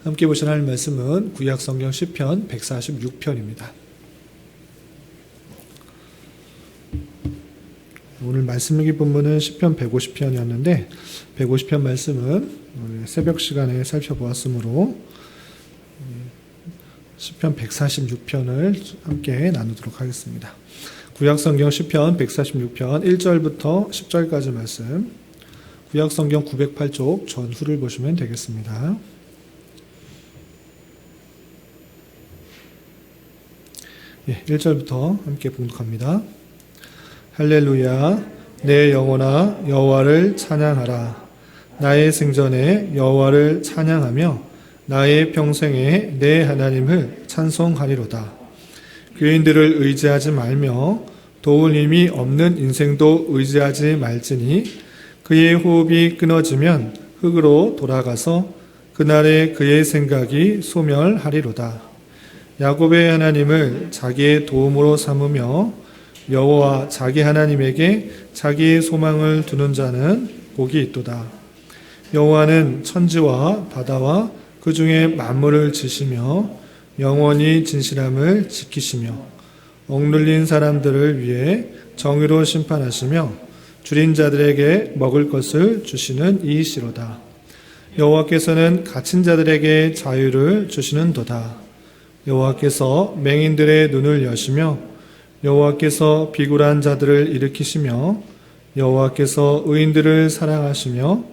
함께 보실 하나님 말씀은 구약성경 시편 146편입니다. 오늘 말씀 읽기 본문은 시편 150편이었는데 150편 말씀은 오늘 새벽 시간에 살펴보았으므로 시편 146편을 함께 나누도록 하겠습니다. 구약성경 시편 146편 1절부터 10절까지 말씀, 구약성경 908쪽 전후를 보시면 되겠습니다. 1절부터 함께 봉독합니다. 할렐루야, 내 영혼아 여호와를 찬양하라. 나의 생전에 여호와를 찬양하며 나의 평생에 내 하나님을 찬송하리로다. 교인들을 의지하지 말며 도울 힘이 없는 인생도 의지하지 말지니 그의 호흡이 끊어지면 흙으로 돌아가서 그날에 그의 생각이 소멸하리로다. 야곱의 하나님을 자기의 도움으로 삼으며 여호와 자기 하나님에게 자기의 소망을 두는 자는 복이 있도다. 여호와는 천지와 바다와 그 중에 만물을 지시며 영원히 진실함을 지키시며 억눌린 사람들을 위해 정의로 심판하시며 줄인 자들에게 먹을 것을 주시는 이시로다. 여호와께서는 갇힌 자들에게 자유를 주시는도다. 여호와께서 맹인들의 눈을 여시며 여호와께서 비굴한 자들을 일으키시며 여호와께서 의인들을 사랑하시며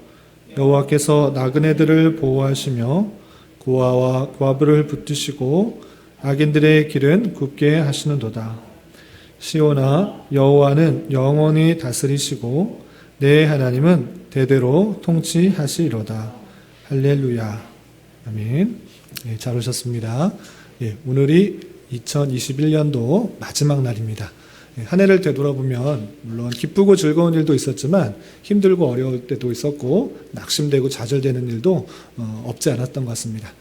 여호와께서 나그네들을 보호하시며 고아와 과부를 붙드시고 악인들의 길은 굽게 하시는도다. 시온아, 여호와는 영원히 다스리시고 내 하나님은 대대로 통치하시리로다. 할렐루야. 아멘. 잘 오셨습니다. 오늘이 2021년도 마지막 날입니다. 한 해를 되돌아보면 물론 기쁘고 즐거운 일도 있었지만 힘들고 어려울 때도 있었고 낙심되고 좌절되는 일도 없지 않았던 것 같습니다.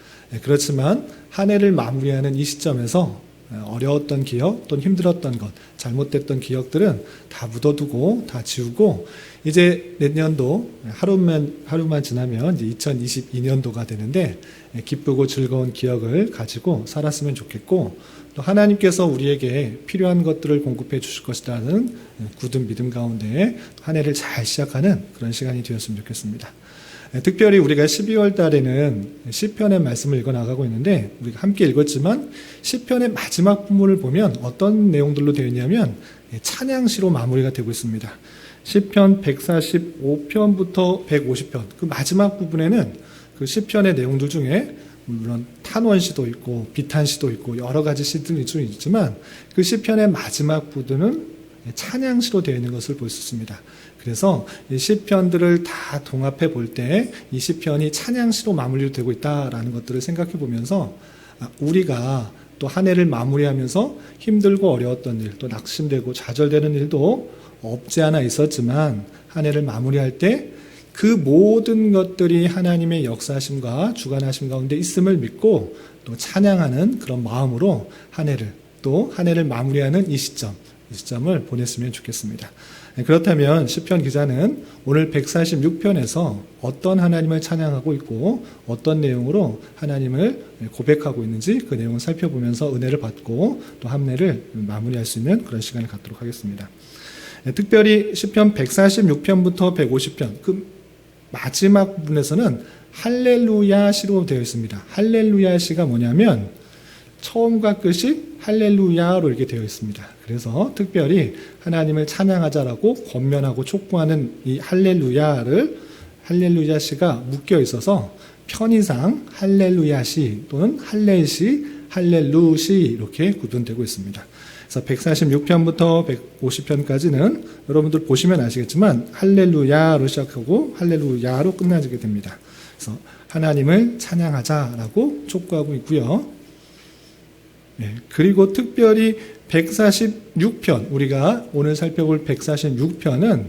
그렇지만 한 해를 마무리하는 이 시점에서 어려웠던 기억 또는 힘들었던 것, 잘못됐던 기억들은 다 묻어두고 다 지우고 이제 내년도 하루만 지나면 이제 2022년도가 되는데 기쁘고 즐거운 기억을 가지고 살았으면 좋겠고 또 하나님께서 우리에게 필요한 것들을 공급해 주실 것이라는 굳은 믿음 가운데 한 해를 잘 시작하는 그런 시간이 되었으면 좋겠습니다. 특별히 우리가 12월 달에는 시편의 말씀을 읽어나가고 있는데 우리가 함께 읽었지만 시편의 마지막 부분을 보면 어떤 내용들로 되어 있냐면 찬양시로 마무리가 되고 있습니다. 시편 145편부터 150편 그 마지막 부분에는 그 시편의 내용들 중에 물론 탄원시도 있고 비탄시도 있고 여러 가지 시들이 좀 있지만 그 시편의 마지막 부분은 찬양시로 되어 있는 것을 볼 수 있습니다. 그래서 이 시편들을 다 동합해 볼 때 이 시편이 찬양시로 마무리되고 있다라는 것들을 생각해 보면서 우리가 또 한 해를 마무리하면서 힘들고 어려웠던 일, 또 낙심되고 좌절되는 일도 없지 않아 있었지만 한 해를 마무리할 때 그 모든 것들이 하나님의 역사하심과 주관하심 가운데 있음을 믿고 또 찬양하는 그런 마음으로 한 해를 마무리하는 이 시점을 보냈으면 좋겠습니다. 그렇다면 시편 기자는 오늘 146편에서 어떤 하나님을 찬양하고 있고 어떤 내용으로 하나님을 고백하고 있는지 그 내용을 살펴보면서 은혜를 받고 또 한 해를 마무리할 수 있는 그런 시간을 갖도록 하겠습니다. 특별히 시편 146편부터 150편 그 마지막 부분에서는 할렐루야 시로 되어 있습니다. 할렐루야 시가 뭐냐면 처음과 끝이 할렐루야로 이렇게 되어 있습니다. 그래서 특별히 하나님을 찬양하자라고 권면하고 촉구하는 이 할렐루야 시가 묶여 있어서 편의상 할렐루야시 또는 할렐시, 할렐루시 이렇게 구분되고 있습니다. 그래서 146편부터 150편까지는 여러분들 보시면 아시겠지만 할렐루야로 시작하고 할렐루야로 끝나게 됩니다. 그래서 하나님을 찬양하자라고 촉구하고 있고요. 그리고 특별히 146편, 우리가 오늘 살펴볼 146편은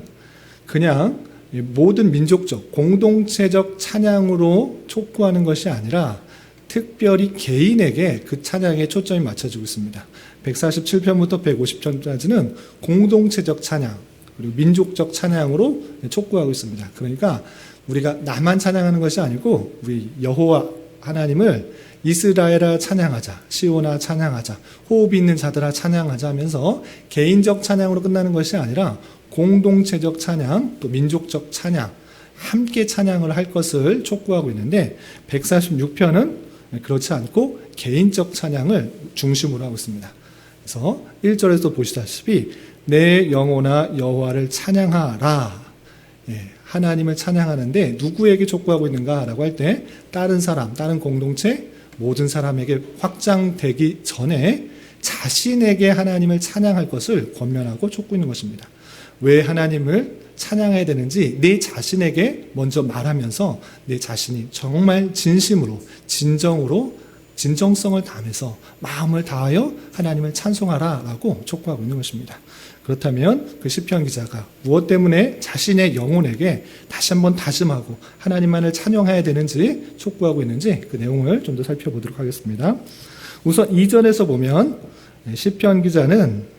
그냥 모든 민족적, 공동체적 찬양으로 촉구하는 것이 아니라 특별히 개인에게 그 찬양에 초점이 맞춰지고 있습니다. 147편부터 150편까지는 공동체적 찬양, 그리고 민족적 찬양으로 촉구하고 있습니다. 그러니까 우리가 나만 찬양하는 것이 아니고 우리 여호와 하나님을 이스라엘아 찬양하자, 시온아 찬양하자, 호흡이 있는 자들아 찬양하자 하면서 개인적 찬양으로 끝나는 것이 아니라 공동체적 찬양, 또 민족적 찬양, 함께 찬양을 할 것을 촉구하고 있는데 146편은 그렇지 않고 개인적 찬양을 중심으로 하고 있습니다. 그래서 1절에서 보시다시피 내 영혼아 여호와를 찬양하라. 하나님을 찬양하는데 누구에게 촉구하고 있는가라고 할 때 다른 사람, 다른 공동체, 모든 사람에게 확장되기 전에 자신에게 하나님을 찬양할 것을 권면하고 촉구하는 것입니다. 왜 하나님을 찬양해야 되는지 내 자신에게 먼저 말하면서 내 자신이 정말 진심으로, 진정성을 다하면서 마음을 다하여 하나님을 찬송하라라고 촉구하고 있는 것입니다. 그렇다면 그 시편 기자가 무엇 때문에 자신의 영혼에게 다시 한번 다짐하고 하나님만을 찬양해야 되는지 촉구하고 있는지 그 내용을 좀 더 살펴보도록 하겠습니다. 우선 2절에서 보면 시편 기자는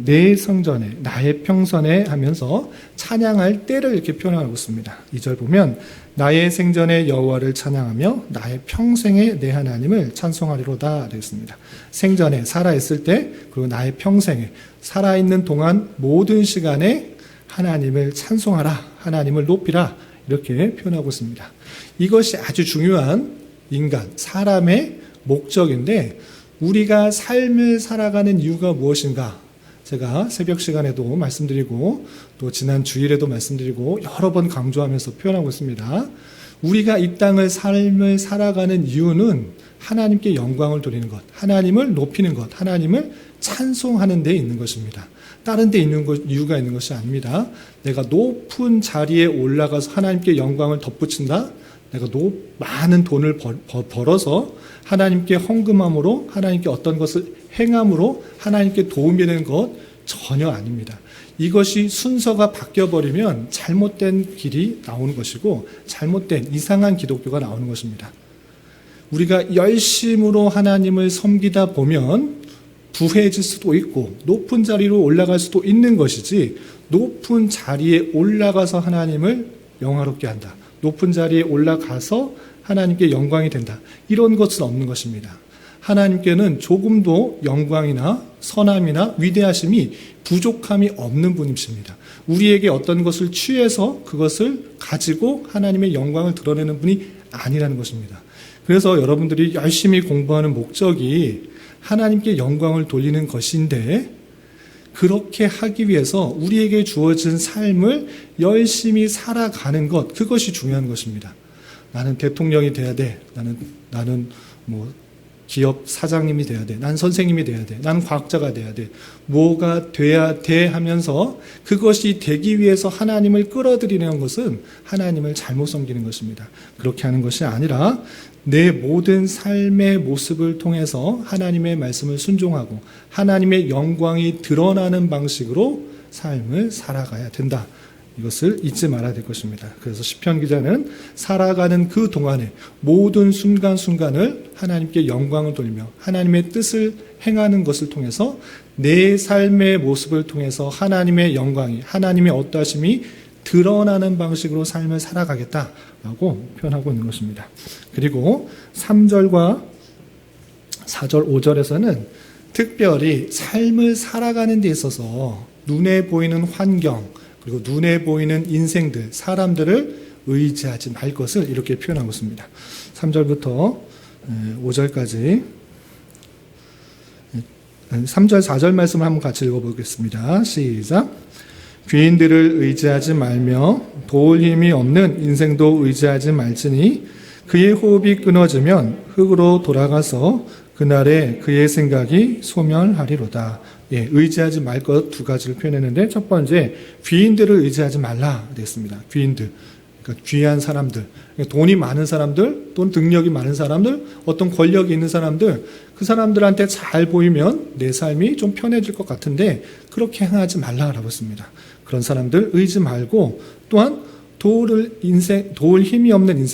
내 성전에 나의 평선에 하면서 찬양할 때를 이렇게 표현하고 있습니다. 2절 보면 나의 생전에 여호와를 찬양하며 나의 평생에 내 하나님을 찬송하리로다 되겠습니다. 생전에 살아있을 때 그리고 나의 평생에 살아있는 동안 모든 시간에 하나님을 찬송하라, 하나님을 높이라 이렇게 표현하고 있습니다. 이것이 아주 중요한 인간, 사람의 목적인데 우리가 삶을 살아가는 이유가 무엇인가? 제가 새벽 시간에도 말씀드리고 또 지난 주일에도 말씀드리고 여러 번 강조하면서 표현하고 있습니다. 우리가 이 땅을 삶을 살아가는 이유는 하나님께 영광을 돌리는 것, 하나님을 높이는 것, 하나님을 찬송하는 데 있는 것입니다. 다른 데 있는 이유가 있는 것이 아닙니다. 내가 높은 자리에 올라가서 하나님께 영광을 덧붙인다. 내가 많은 돈을 벌어서 하나님께 헌금함으로 하나님께 어떤 것을 행함으로 하나님께 도움이 되는 것 전혀 아닙니다. 이것이 순서가 바뀌어버리면 잘못된 길이 나오는 것이고 잘못된 이상한 기독교가 나오는 것입니다. 우리가 열심으로 하나님을 섬기다 보면 부해질 수도 있고 높은 자리로 올라갈 수도 있는 것이지 높은 자리에 올라가서 하나님을 영화롭게 한다. 높은 자리에 올라가서 하나님께 영광이 된다. 이런 것은 없는 것입니다. 하나님께는 조금도 영광이나 선함이나 위대하심이 부족함이 없는 분이십니다. 우리에게 어떤 것을 취해서 그것을 가지고 하나님의 영광을 드러내는 분이 아니라는 것입니다. 그래서 여러분들이 열심히 공부하는 목적이 하나님께 영광을 돌리는 것인데 그렇게 하기 위해서 우리에게 주어진 삶을 열심히 살아가는 것, 그것이 중요한 것입니다. 나는 대통령이 돼야 돼. 나는 기업 사장님이 돼야 돼. 난 선생님이 돼야 돼. 난 과학자가 돼야 돼. 뭐가 돼야 돼 하면서 그것이 되기 위해서 하나님을 끌어들이는 것은 하나님을 잘못 섬기는 것입니다. 그렇게 하는 것이 아니라 내 모든 삶의 모습을 통해서 하나님의 말씀을 순종하고 하나님의 영광이 드러나는 방식으로 삶을 살아가야 된다. 이것을 잊지 말아야 될 것입니다. 그래서 시편 기자는 살아가는 그 동안에 모든 순간순간을 하나님께 영광을 돌리며 하나님의 뜻을 행하는 것을 통해서 내 삶의 모습을 통해서 하나님의 영광이, 하나님의 어떠하심이 드러나는 방식으로 삶을 살아가겠다라고 표현하고 있는 것입니다. 그리고 3절과 4절, 5절에서는 특별히 삶을 살아가는 데 있어서 눈에 보이는 환경, 그리고 눈에 보이는 인생들, 사람들을 의지하지 말 것을 이렇게 표현하고 있습니다. 3절부터 5절까지 3절, 4절 말씀을 한번 같이 읽어보겠습니다. 시작. 귀인들을 의지하지 말며 도울 힘이 없는 인생도 의지하지 말지니 그의 호흡이 끊어지면 흙으로 돌아가서 그날에 그의 생각이 소멸하리로다. 의지하지 말 것 두 가지를 표현했는데 첫 번째, 귀인들을 의지하지 말라 그랬습니다. 귀인들, 그러니까 귀한 사람들, 돈이 많은 사람들, 또 능력이 많은 사람들, 어떤 권력이 있는 사람들, 그 사람들한테 잘 보이면 내 삶이 좀 편해질 것 같은데 그렇게 행하지 말라라고 했습니다. 그런 사람들 의지 말고, 또한 도울 힘이 없는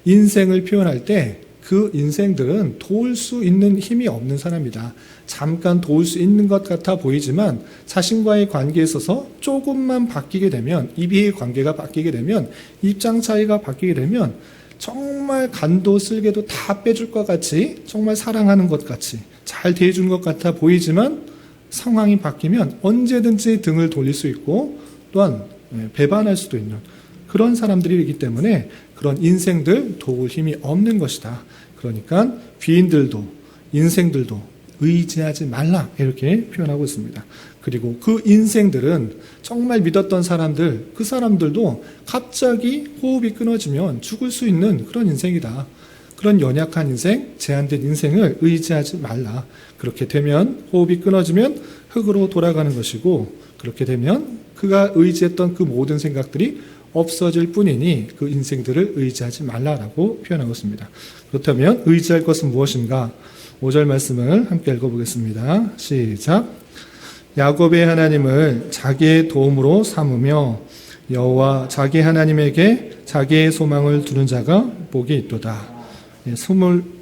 인생을 표현할 때 그 인생들은 도울 수 있는 힘이 없는 사람이다. 잠깐 도울 수 있는 것 같아 보이지만 자신과의 관계에 있어서 조금만 바뀌게 되면, 이비의 관계가 바뀌게 되면, 입장 차이가 바뀌게 되면 정말 간도 쓸개도 다 빼줄 것 같이, 정말 사랑하는 것 같이, 잘 대해준 것 같아 보이지만 상황이 바뀌면 언제든지 등을 돌릴 수 있고 또한 배반할 수도 있는 그런 사람들이기 때문에 그런 인생들 도울 힘이 없는 것이다. 그러니까 귀인들도 인생들도 의지하지 말라 이렇게 표현하고 있습니다. 그리고 그 인생들은 정말 믿었던 사람들, 그 사람들도 갑자기 호흡이 끊어지면 죽을 수 있는 그런 인생이다. 그런 연약한 인생, 제한된 인생을 의지하지 말라. 그렇게 되면 호흡이 끊어지면 흙으로 돌아가는 것이고 그렇게 되면 그가 의지했던 그 모든 생각들이 없어질 뿐이니 그 인생들을 의지하지 말라라고 표현하고 있습니다. 그렇다면 의지할 것은 무엇인가? 5절 말씀을 함께 읽어보겠습니다. 시작. 야곱의 하나님을 자기의 도움으로 삼으며 여호와 자기 하나님에게 자기의 소망을 두는 자가 복이 있도다.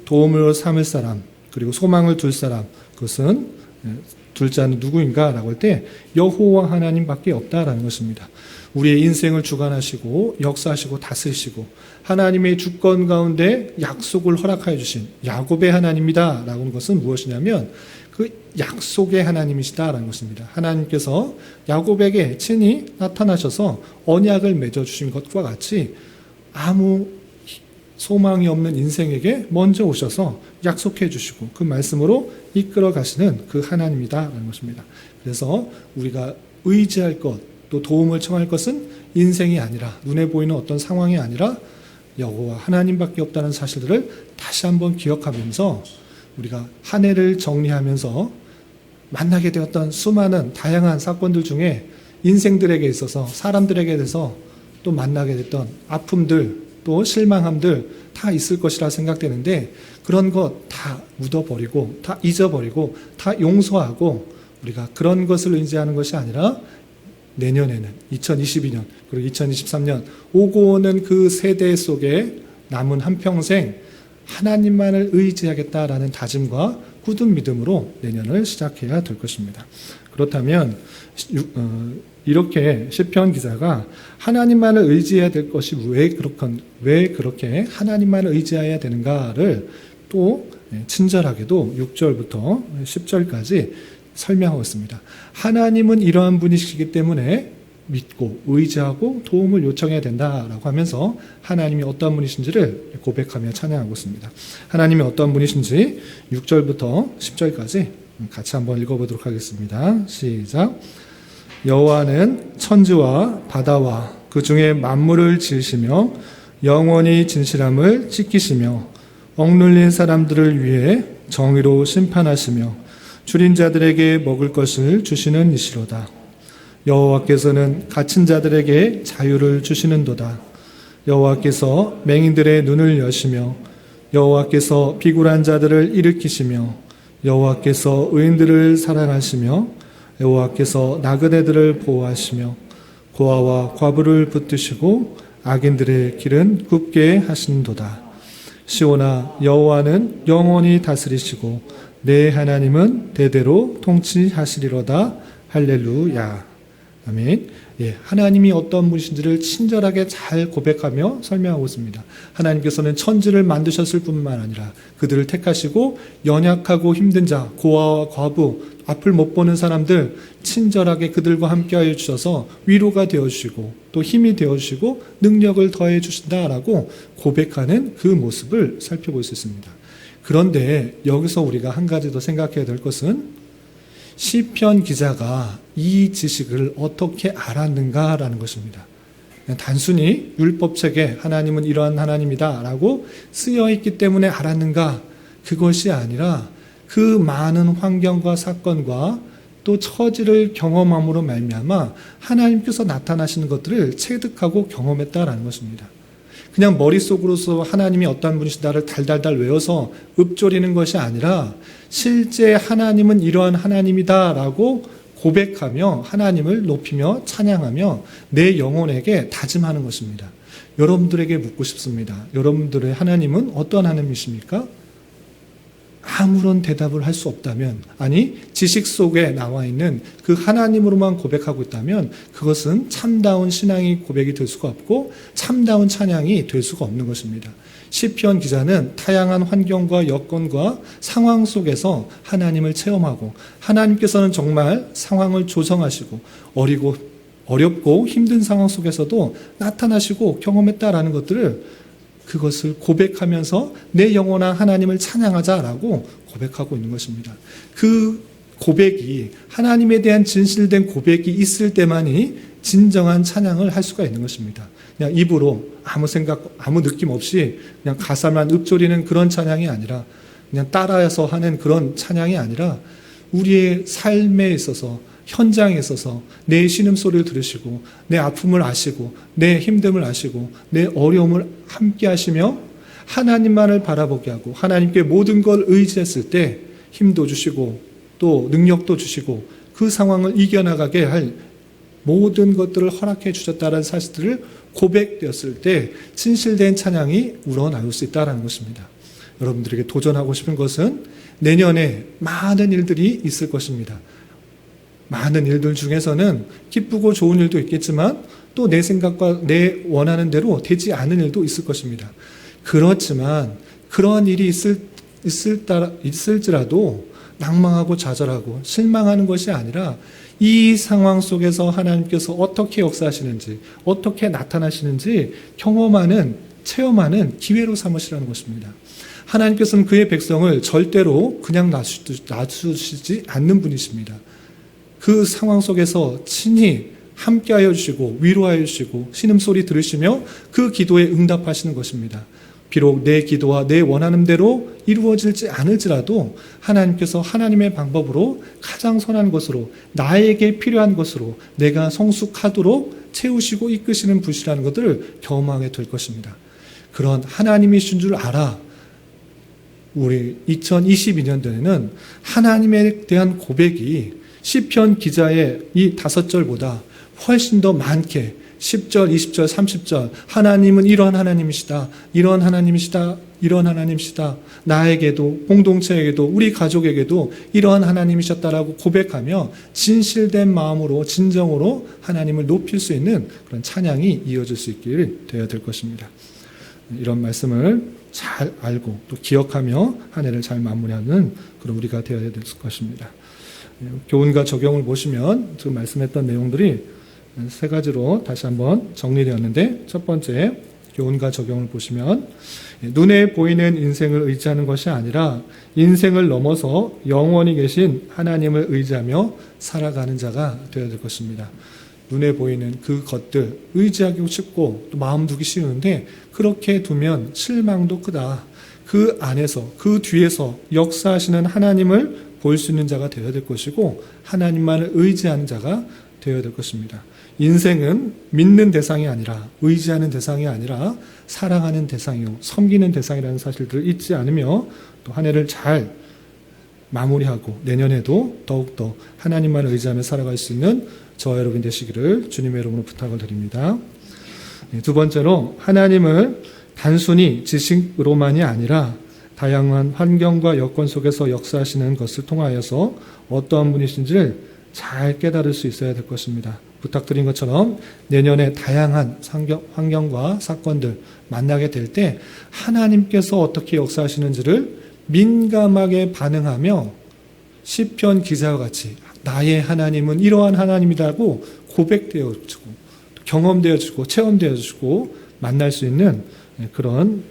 도움으로 삼을 사람 그리고 소망을 둘 사람 그것은 둘 자는 누구인가 라고 할 때 여호와 하나님밖에 없다라는 것입니다. 우리의 인생을 주관하시고 역사하시고 다스리시고 하나님의 주권 가운데 약속을 허락하여 주신 야곱의 하나님이다 라고 하는 것은 무엇이냐면 그 약속의 하나님이시다라는 것입니다. 하나님께서 야곱에게 친히 나타나셔서 언약을 맺어주신 것과 같이 아무 소망이 없는 인생에게 먼저 오셔서 약속해 주시고 그 말씀으로 이끌어 가시는 그 하나님이다라는 것입니다. 그래서 우리가 의지할 것, 또 도움을 청할 것은 인생이 아니라 눈에 보이는 어떤 상황이 아니라 여호와 하나님밖에 없다는 사실들을 다시 한번 기억하면서 우리가 한 해를 정리하면서 만나게 되었던 수많은 다양한 사건들 중에 인생들에게 있어서 사람들에게 대해서 또 만나게 됐던 아픔들 또 실망함들 다 있을 것이라 생각되는데 그런 것 다 묻어버리고 다 잊어버리고 다 용서하고 우리가 그런 것을 의지하는 것이 아니라 내년에는 2022년 그리고 2023년 오고 오는 그 세대 속에 남은 한평생 하나님만을 의지하겠다라는 다짐과 굳은 믿음으로 내년을 시작해야 될 것입니다. 그렇다면 이렇게 시편 기자가 하나님만을 의지해야 될 것이 왜 그렇게 하나님만을 의지해야 되는가를 또 친절하게도 6절부터 10절까지 설명하고 있습니다. 하나님은 이러한 분이시기 때문에 믿고 의지하고 도움을 요청해야 된다라고 하면서 하나님이 어떤 분이신지를 고백하며 찬양하고 있습니다. 하나님이 어떤 분이신지 6절부터 10절까지 같이 한번 읽어보도록 하겠습니다. 시작. 여호와는 천지와 바다와 그 중에 만물을 지으시며 영원히 진실함을 지키시며 억눌린 사람들을 위해 정의로 심판하시며 줄인 자들에게 먹을 것을 주시는 이시로다. 여호와께서는 갇힌 자들에게 자유를 주시는도다. 여호와께서 맹인들의 눈을 여시며 여호와께서 비굴한 자들을 일으키시며 여호와께서 의인들을 사랑하시며 여호와께서 나그네들을 보호하시며 고아와 과부를 붙드시고 악인들의 길은 굽게 하시는도다. 시온아 여호와는 영원히 다스리시고 내 하나님은 대대로 통치하시리로다. 할렐루야. 아멘. 하나님이 어떤 분이신지를 친절하게 잘 고백하며 설명하고 있습니다. 하나님께서는 천지를 만드셨을 뿐만 아니라 그들을 택하시고 연약하고 힘든 자, 고아와 과부, 앞을 못 보는 사람들 친절하게 그들과 함께하여 주셔서 위로가 되어주시고 또 힘이 되어주시고 능력을 더해 주신다라고 고백하는 그 모습을 살펴볼 수 있습니다. 그런데 여기서 우리가 한 가지 더 생각해야 될 것은 시편 기자가 이 지식을 어떻게 알았는가라는 것입니다. 단순히 율법책에 하나님은 이러한 하나님이다라고 쓰여있기 때문에 알았는가? 그것이 아니라 그 많은 환경과 사건과 또 처지를 경험함으로 말미암아 하나님께서 나타나시는 것들을 체득하고 경험했다라는 것입니다. 그냥 머릿속으로서 하나님이 어떤 분이시다를 달달달 외워서 읊조리는 것이 아니라 실제 하나님은 이러한 하나님이다라고 고백하며 하나님을 높이며 찬양하며 내 영혼에게 다짐하는 것입니다. 여러분들에게 묻고 싶습니다. 여러분들의 하나님은 어떤 하나님이십니까? 아무런 대답을 할 수 없다면, 아니 지식 속에 나와 있는 그 하나님으로만 고백하고 있다면 그것은 참다운 신앙이 고백이 될 수가 없고 참다운 찬양이 될 수가 없는 것입니다. 시편 기자는 다양한 환경과 여건과 상황 속에서 하나님을 체험하고, 하나님께서는 정말 상황을 조성하시고 어렵고 힘든 상황 속에서도 나타나시고 경험했다라는 것들을, 그것을 고백하면서 내 영혼아 하나님을 찬양하자라고 고백하고 있는 것입니다. 그 고백이, 하나님에 대한 진실된 고백이 있을 때만이 진정한 찬양을 할 수가 있는 것입니다. 그냥 입으로 아무 생각, 아무 느낌 없이 그냥 가사만 읊조리는 그런 찬양이 아니라, 그냥 따라서 하는 그런 찬양이 아니라, 우리의 삶에 있어서, 현장에 있어서 내 신음소리를 들으시고 내 아픔을 아시고 내 힘듦을 아시고 내 어려움을 함께 하시며 하나님만을 바라보게 하고 하나님께 모든 걸 의지했을 때 힘도 주시고 또 능력도 주시고 그 상황을 이겨나가게 할 모든 것들을 허락해 주셨다는 사실들을 고백되었을 때 진실된 찬양이 우러나올 수 있다는 것입니다. 여러분들에게 도전하고 싶은 것은 내년에 많은 일들이 있을 것입니다. 많은 일들 중에서는 기쁘고 좋은 일도 있겠지만 또 내 생각과 내 원하는 대로 되지 않은 일도 있을 것입니다. 그렇지만 그러한 일이 있을지라도 낭망하고 좌절하고 실망하는 것이 아니라 이 상황 속에서 하나님께서 어떻게 역사하시는지, 어떻게 나타나시는지 경험하는, 체험하는 기회로 삼으시라는 것입니다. 하나님께서는 그의 백성을 절대로 그냥 놔두시지 않는 분이십니다. 그 상황 속에서 친히 함께하여 주시고 위로하여 주시고 신음소리 들으시며 그 기도에 응답하시는 것입니다. 비록 내 기도와 내 원하는 대로 이루어질지 않을지라도 하나님께서 하나님의 방법으로 가장 선한 것으로, 나에게 필요한 것으로 내가 성숙하도록 채우시고 이끄시는 분이라는 것들을 경험하게 될 것입니다. 그런 하나님이신 줄 알아 우리 2022년도에는 하나님에 대한 고백이 시편 기자의 이 5절보다 훨씬 더 많게 10절, 20절, 30절 하나님은 이런 하나님이시다, 이런 하나님이시다, 이런 하나님이시다, 나에게도 공동체에게도 우리 가족에게도 이러한 하나님이셨다라고 고백하며 진실된 마음으로 진정으로 하나님을 높일 수 있는 그런 찬양이 이어질 수 있기를 되어야 될 것입니다. 이런 말씀을 잘 알고 또 기억하며 한 해를 잘 마무리하는 그런 우리가 되어야 될 것입니다. 교훈과 적용을 보시면 지금 말씀했던 내용들이 3가지로 다시 한번 정리되었는데, 첫 번째 교훈과 적용을 보시면 눈에 보이는 인생을 의지하는 것이 아니라 인생을 넘어서 영원히 계신 하나님을 의지하며 살아가는 자가 되어야 될 것입니다. 눈에 보이는 그 것들 의지하기 쉽고 또 마음 두기 쉬운데 그렇게 두면 실망도 크다. 그 안에서, 그 뒤에서 역사하시는 하나님을 볼 수 있는 자가 되어야 될 것이고 하나님만을 의지하는 자가 되어야 될 것입니다. 인생은 믿는 대상이 아니라, 의지하는 대상이 아니라 사랑하는 대상이요 섬기는 대상이라는 사실들을 잊지 않으며 또 한 해를 잘 마무리하고 내년에도 더욱더 하나님만을 의지하며 살아갈 수 있는 저와 여러분 되시기를 주님의 이름으로 부탁을 드립니다. 두 번째로 하나님을 단순히 지식으로만이 아니라 다양한 환경과 여건 속에서 역사하시는 것을 통하여서 어떠한 분이신지를 잘 깨달을 수 있어야 될 것입니다. 부탁드린 것처럼 내년에 다양한 환경과 사건들 만나게 될 때 하나님께서 어떻게 역사하시는지를 민감하게 반응하며 시편 기자와 같이 나의 하나님은 이러한 하나님이라고 고백되어지고 경험되어지고 체험되어지고 만날 수 있는 그런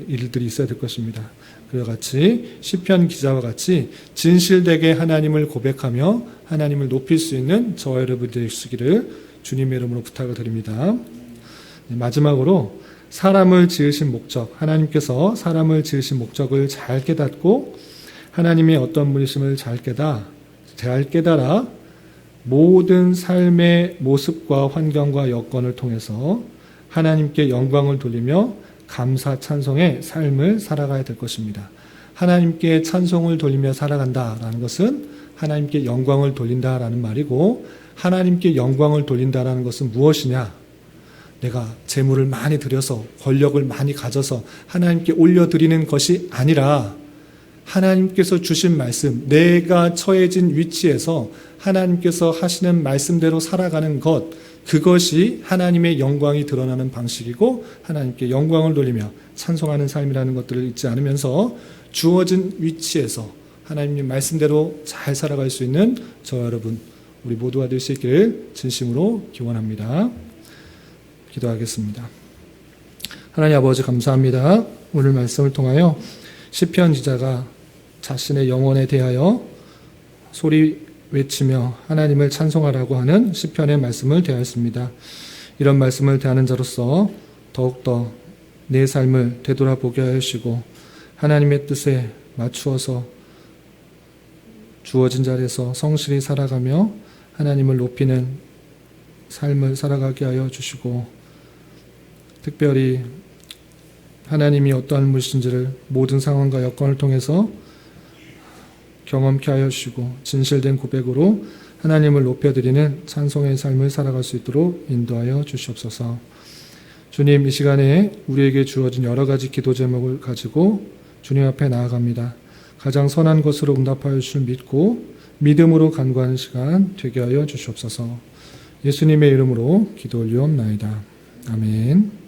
일들이 있어야 될 것입니다. 그와 같이 시편 기자와 같이 진실되게 하나님을 고백하며 하나님을 높일 수 있는 저와 여러분들이 되시기를 주님의 이름으로 부탁을 드립니다. 마지막으로 사람을 지으신 목적, 하나님께서 사람을 지으신 목적을 잘 깨닫고 하나님의 어떤 분이심을 잘 깨달아 모든 삶의 모습과 환경과 여건을 통해서 하나님께 영광을 돌리며 감사 찬송의 삶을 살아가야 될 것입니다. 하나님께 찬송을 돌리며 살아간다라는 것은 하나님께 영광을 돌린다라는 말이고, 하나님께 영광을 돌린다라는 것은 무엇이냐? 내가 재물을 많이 들여서 권력을 많이 가져서 하나님께 올려드리는 것이 아니라 하나님께서 주신 말씀, 내가 처해진 위치에서 하나님께서 하시는 말씀대로 살아가는 것, 그것이 하나님의 영광이 드러나는 방식이고 하나님께 영광을 돌리며 찬송하는 삶이라는 것들을 잊지 않으면서 주어진 위치에서 하나님의 말씀대로 잘 살아갈 수 있는 저와 여러분, 우리 모두가 될 수 있기를 진심으로 기원합니다. 기도하겠습니다. 하나님 아버지 감사합니다. 오늘 말씀을 통하여 시편 기자가 자신의 영혼에 대하여 소리 외치며 하나님을 찬송하라고 하는 시편의 말씀을 대하였습니다. 이런 말씀을 대하는 자로서 더욱더 내 삶을 되돌아보게 하시고 하나님의 뜻에 맞추어서 주어진 자리에서 성실히 살아가며 하나님을 높이는 삶을 살아가게 하여 주시고, 특별히 하나님이 어떠한 분이신지를 모든 상황과 여건을 통해서 경험케 하여 주시고 진실된 고백으로 하나님을 높여드리는 찬송의 삶을 살아갈 수 있도록 인도하여 주시옵소서. 주님, 이 시간에 우리에게 주어진 여러 가지 기도 제목을 가지고 주님 앞에 나아갑니다. 가장 선한 것으로 응답하여 주실 믿고 믿음으로 간구하는 시간 되게 하여 주시옵소서. 예수님의 이름으로 기도 올리옵나이다. 아멘.